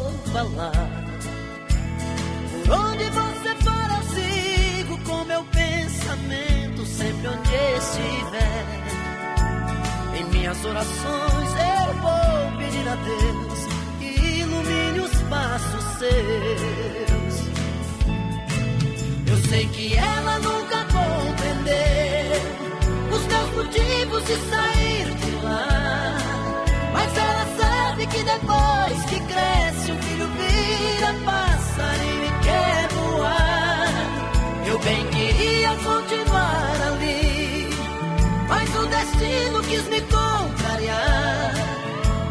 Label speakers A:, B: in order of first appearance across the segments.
A: vou falar. Por onde você for eu sigo com meu pensamento, sempre onde estiver. Em minhas orações eu vou pedir a Deus que ilumine os passos seus. Eu sei que ela nunca compreendeu os meus motivos de sair de lá, mas ela sabe que depois que cresce o filho vira passarinho e quer voar. Eu bem queria continuar ali, mas o destino quis me contrariar.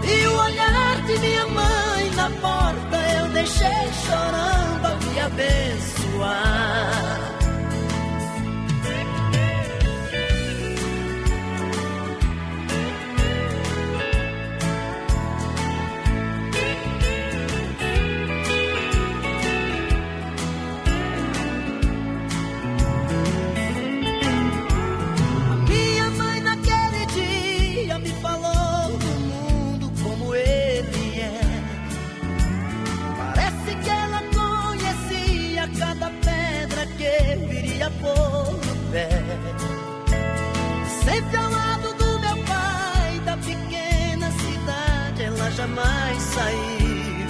A: E o olhar de minha mãe na porta eu deixei chorando ao me abençoar. Pôr no pé, sempre ao lado do meu pai, da pequena cidade ela jamais saiu.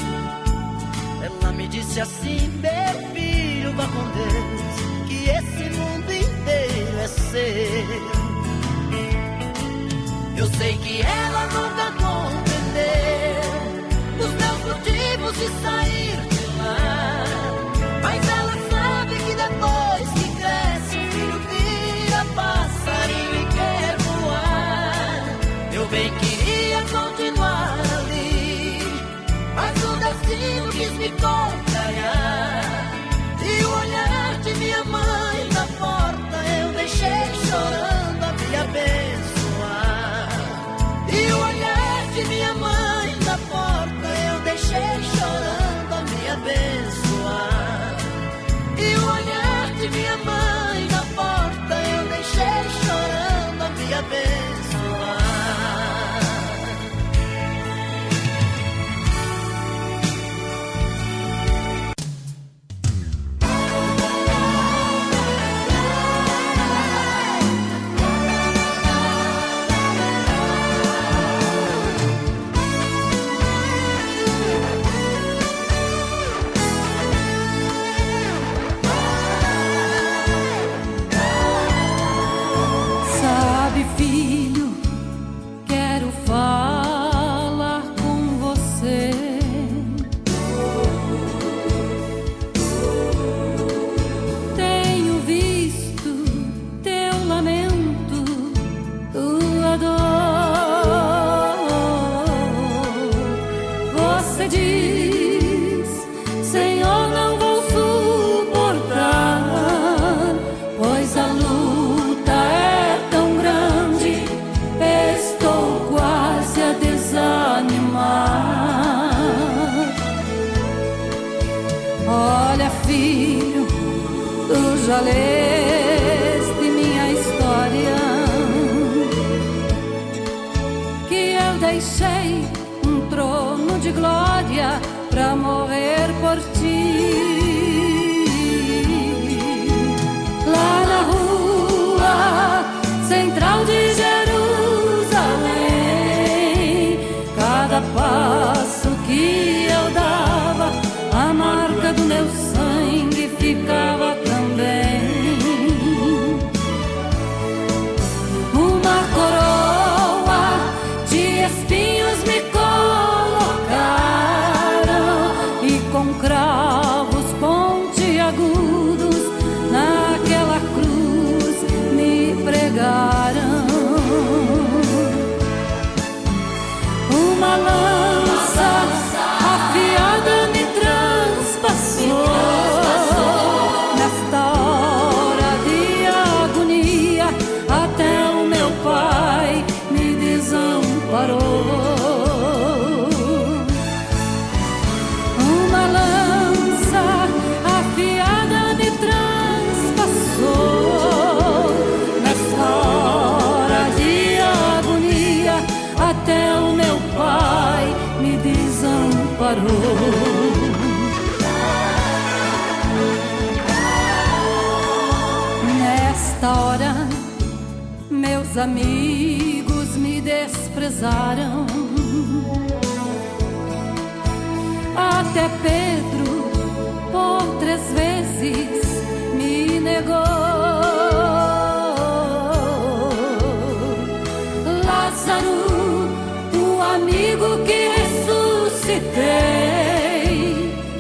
A: Ela me disse assim: meu filho, vá com Deus, que esse mundo inteiro é seu. Eu sei que ela nunca compreendeu os meus motivos de sair de lá, mas ela sabe que depois que passarinho e quer voar. Eu bem queria continuar ali, mas o destino quis me contrariar. E o olhar de minha mãe na porta eu deixei chorando a me abençoar. E o olhar de minha mãe na porta eu deixei chorando a me abençoar. E o olhar de minha mãe na porta eu deixei chorando a me abençoar.
B: Já leste minha história, que eu deixei um trono de glória pra morrer por ti. Lá na rua central de Jerusalém, cada passo que eu dava, a marca do meu sangue ficava também. Uma coroa de espinhos me colocaram e com cravos pontiagudos naquela cruz me pregaram. Uma lança afiada me transpassou. Nesta hora de agonia, até o meu pai me desamparou. Uma lança afiada me transpassou. Nesta hora de agonia, até o meu pai me desamparou. amigos me desprezaram, até Pedro por 3 vezes me negou. Lázaro, o amigo que ressuscitei,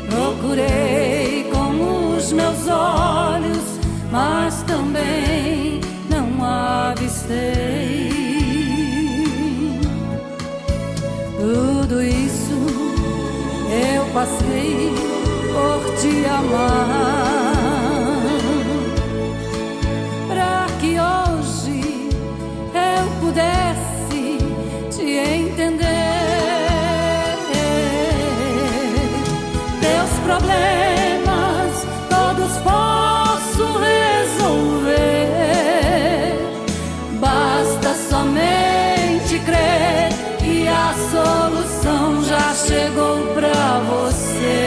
B: procurei com os meus olhos, mas também não avistei. Tudo isso eu passei por te amar, pra que hoje eu pudesse te entender. Teus problemas todos posso resolver, basta somente crer que a solução já chegou pra você.